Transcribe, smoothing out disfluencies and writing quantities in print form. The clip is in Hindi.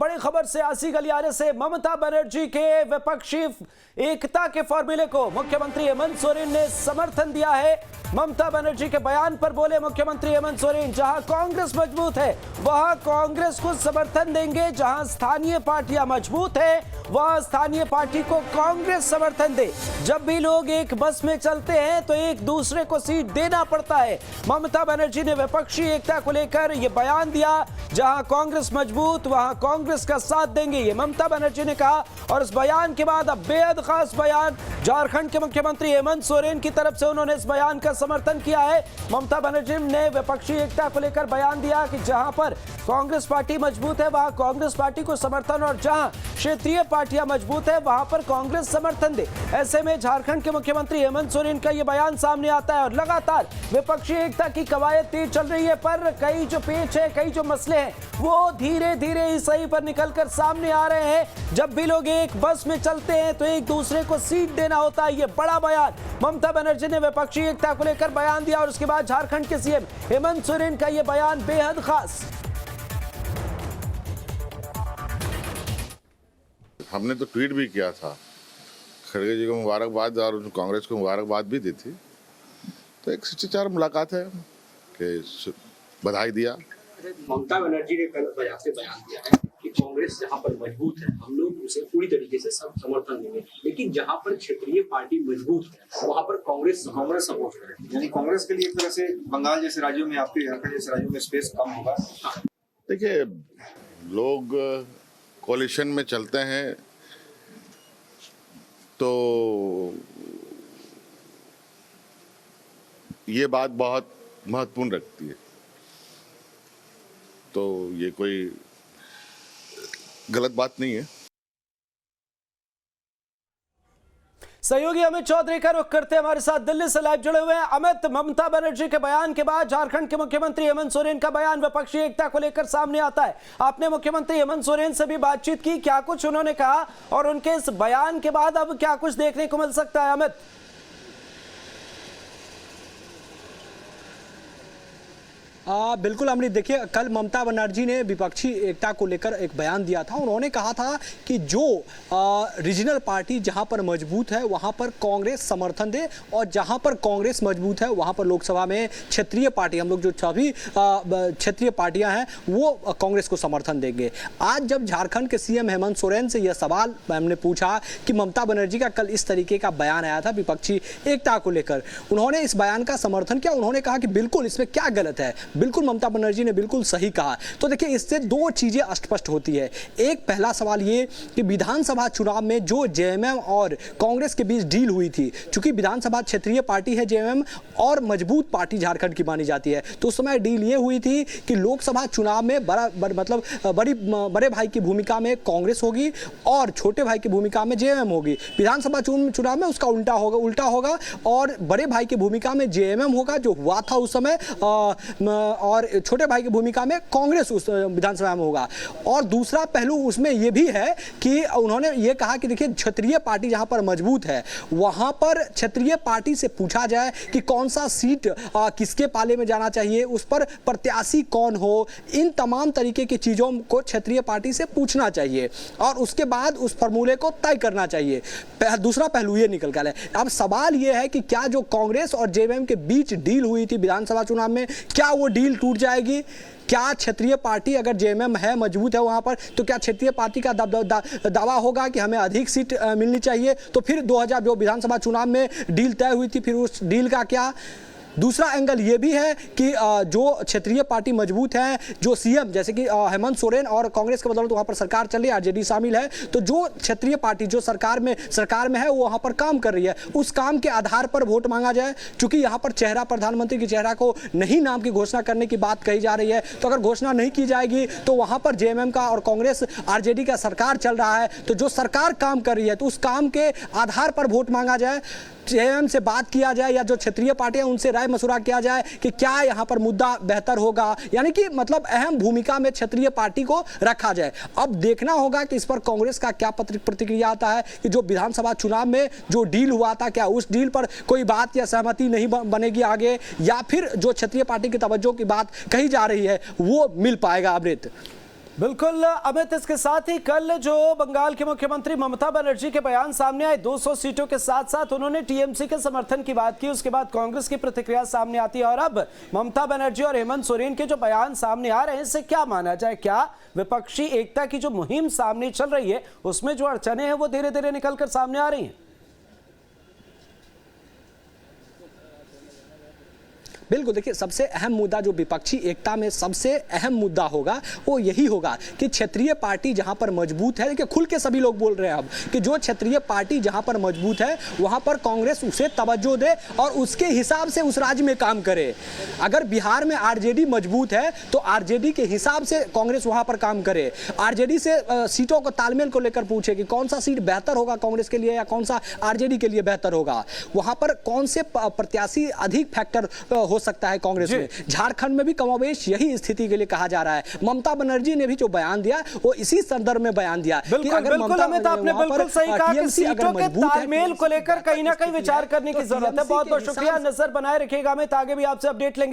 बड़ी खबर सियासी गलियारे से। ममता बनर्जी के विपक्षी एकता के फॉर्मूले को मुख्यमंत्री हेमंत सोरेन ने समर्थन दिया है। ममता बनर्जी के बयान पर बोले मुख्यमंत्री हेमंत सोरेन, जहां कांग्रेस मजबूत है वहां कांग्रेस को समर्थन देंगे, जहां स्थानीय पार्टियां मजबूत है वहां स्थानीय पार्टी को कांग्रेस समर्थन दे। जब भी लोग एक बस में चलते हैं तो एक दूसरे को सीट देना पड़ता है। ममता बनर्जी ने विपक्षी एकता को लेकर यह बयान दिया, जहां कांग्रेस मजबूत वहां कांग्रेस का साथ देंगे, ये ममता बनर्जी ने कहा। और इस बयान के बाद अब बेहद खास बयान झारखंड के मुख्यमंत्री हेमंत सोरेन की तरफ से, उन्होंने इस बयान का समर्थन किया है। ममता बनर्जी ने विपक्षी एकता को लेकर बयान दिया कि जहां पर कांग्रेस पार्टी मजबूत है वहां कांग्रेस पार्टी को समर्थन, और जहां क्षेत्रीय पार्टियां मजबूत है वहां पर कांग्रेस समर्थन दे। ऐसे में झारखंड के मुख्यमंत्री हेमंत सोरेन का यह बयान सामने आता है और लगातार विपक्षी एकता की कवायद तेज चल रही है। पर कई जो पेच है, कई जो मसले हैं वो धीरे धीरे ही सही पर निकलकर सामने आ रहे हैं। जब भी लोग एक बस में चलते हैं तो एक दूसरे को सीट देना होता है। ये बड़ा बयान ममता बनर्जी ने विपक्षी एकता को लेकर बयान दिया और उसके बाद झारखंड के सीएम हेमंत सोरेन का यह बयान बेहद खास। हमने तो ट्वीट भी किया था, खड़गे जी को मुबारकबाद और कांग्रेस को मुबारकबाद भी दी थी। तो एक शिष्टाचार मुलाकात है कि बधाई दिया। ममता बनर्जी ने कल बयान दिया है कि कांग्रेस जहां पर मजबूत है हम लोग उसे पूरी तरीके से समर्थन देंगे, लेकिन जहां पर क्षेत्रीय पार्टी मजबूत है वहां पर कांग्रेस सपोर्ट करेगी। यानी कांग्रेस के लिए एक तरह से बंगाल जैसे राज्यों में, आपके झारखंड जैसे राज्यों में स्पेस कम होगा। देखिए, लोग कोalition में चलते हैं तो ये बात बहुत महत्वपूर्ण रखती है, तो ये कोई गलत बात नहीं है। सहयोगी अमित चौधरी का रुख करते हमारे साथ दिल्ली से लाइव जुड़े हुए हैं। अमित, ममता बनर्जी के बयान के बाद झारखंड के मुख्यमंत्री हेमंत सोरेन का बयान विपक्षी एकता को लेकर सामने आता है। आपने मुख्यमंत्री हेमंत सोरेन से भी बातचीत की, क्या कुछ उन्होंने कहा और उनके इस बयान के बाद अब क्या कुछ देखने को मिल सकता है? अमित, बिल्कुल अमृत, देखिए कल ममता बनर्जी ने विपक्षी एकता को लेकर एक बयान दिया था। उन्होंने कहा था कि जो रीजनल पार्टी जहां पर मजबूत है वहां पर कांग्रेस समर्थन दे, और जहां पर कांग्रेस मजबूत है वहां पर लोकसभा में क्षेत्रीय पार्टी, हम लोग जो सभी क्षेत्रीय पार्टियां हैं वो कांग्रेस को समर्थन देंगे। आज जब झारखंड के सीएम हेमंत सोरेन से यह सवाल हमने पूछा कि ममता बनर्जी का कल इस तरीके का बयान आया था विपक्षी एकता को लेकर, उन्होंने इस बयान का समर्थन किया। उन्होंने कहा कि बिल्कुल इसमें क्या गलत है, बिल्कुल ममता बनर्जी ने बिल्कुल सही कहा। तो देखिए, इससे दो चीजें स्पष्ट होती है। एक, पहला सवाल ये कि विधानसभा चुनाव में जो जेएमएम और कांग्रेस के बीच डील हुई थी, चूंकि विधानसभा क्षेत्रीय पार्टी है जेएमएम और मजबूत पार्टी झारखंड की मानी जाती है, तो उस समय डील ये हुई थी कि लोकसभा चुनाव में बड़े भाई की भूमिका में कांग्रेस होगी और छोटे भाई की भूमिका में जेएमएम होगी। विधानसभा चुनाव में उसका उल्टा होगा और बड़े भाई की भूमिका में जेएमएम होगा, जो हुआ था उस समय, और छोटे भाई की भूमिका में कांग्रेस उस विधानसभा में होगा। और दूसरा पहलू उसमें यह भी है कि उन्होंने ये कहा कि देखिए, क्षेत्रीय पार्टी जहां पर मजबूत है वहां पर क्षेत्रीय पार्टी से पूछा जाए कि कौन सा सीट किसके पाले में जाना चाहिए, उस पर प्रत्याशी कौन हो, इन तमाम तरीके की चीजों को क्षेत्रीय पार्टी से पूछना चाहिए और उसके बाद उस फॉर्मूले को तय करना चाहिए। दूसरा पहलू ये निकल गया है। अब सवाल यह है कि क्या जो कांग्रेस और जेएमएम के बीच डील हुई थी विधानसभा चुनाव में, क्या वो डील टूट जाएगी? क्या क्षेत्रीय पार्टी, अगर जेएमएम है मजबूत है वहां पर, तो क्या क्षेत्रीय पार्टी का दावा होगा कि हमें अधिक सीट मिलनी चाहिए? तो फिर 2000 जो विधानसभा चुनाव में डील तय हुई थी, फिर उस डील का क्या? दूसरा एंगल ये भी है कि जो क्षेत्रीय पार्टी मजबूत है, जो सीएम जैसे कि हेमंत सोरेन और कांग्रेस के बदौलत वहां पर सरकार चल रही है, आरजेडी शामिल है, तो जो क्षेत्रीय पार्टी जो सरकार में है वो वहां पर काम कर रही है, उस काम के आधार पर वोट मांगा जाए। चूंकि यहां पर चेहरा, प्रधानमंत्री की चेहरा को नहीं नाम की घोषणा करने की बात कही जा रही है, तो अगर घोषणा नहीं की जाएगी तो वहां पर जेएमएम का और कांग्रेस आरजेडी का सरकार चल रहा है, तो जो सरकार काम कर रही है तो उस काम के आधार पर वोट मांगा जाए, जेएमएम से बात किया जाए या जो क्षेत्रीय पार्टियां उनसे राय मशुरा किया जाए कि क्या यहां पर मुद्दा बेहतर होगा, यानी कि मतलब अहम भूमिका में क्षेत्रीय पार्टी को रखा जाए। अब देखना होगा कि इस पर कांग्रेस का क्या प्रतिक्रिया आता है कि जो विधानसभा चुनाव में जो डील हुआ था, क्या उस डील पर कोई बात या सहमति नहीं बनेगी आगे, या फिर जो क्षेत्रीय पार्टी की तवज्जो की बात कही जा रही है वो मिल पाएगा? अमृत, बिल्कुल अमित, इसके साथ ही कल जो बंगाल के मुख्यमंत्री ममता बनर्जी के बयान सामने आए, 200 सीटों के साथ साथ उन्होंने टीएमसी के समर्थन की बात की, उसके बाद कांग्रेस की प्रतिक्रिया सामने आती है और अब ममता बनर्जी और हेमंत सोरेन के जो बयान सामने आ रहे हैं, इससे क्या माना जाए? क्या विपक्षी एकता की जो मुहिम सामने चल रही है उसमें जो अड़चने हैं वो धीरे धीरे निकलकर सामने आ रही हैं? बिल्कुल, देखिए सबसे अहम मुद्दा जो विपक्षी एकता में सबसे अहम मुद्दा होगा वो यही होगा कि क्षेत्रीय पार्टी जहां पर मजबूत है, देखिए खुल के सभी लोग बोल रहे हैं अब कि जो क्षेत्रीय पार्टी जहां पर मजबूत है वहां पर कांग्रेस उसे तवज्जो दे और उसके हिसाब से उस राज्य में काम करे। अगर बिहार में आरजेडी मजबूत है तो आरजेडी के हिसाब से कांग्रेस वहां पर काम करे, आरजेडी से सीटों को तालमेल को लेकर पूछे कि कौन सा सीट बेहतर होगा कांग्रेस के लिए या कौन सा आरजेडी के लिए बेहतर होगा, वहां पर कौन से प्रत्याशी अधिक फैक्टर हो सकता है कांग्रेस में। झारखंड में भी कमोबेश यही स्थिति के लिए कहा जा रहा है। ममता बनर्जी ने भी जो बयान दिया वो इसी संदर्भ में बयान दिया कि अगर ममता अमित, आपने बिल्कुल सही कहा कि सीटों के तालमेल को लेकर कहीं ना कहीं विचार करने की जरूरत है। बहुत बहुत शुक्रिया, नजर बनाए रखिएगा अमित, आगे भी आपसे अपडेट लेंगे।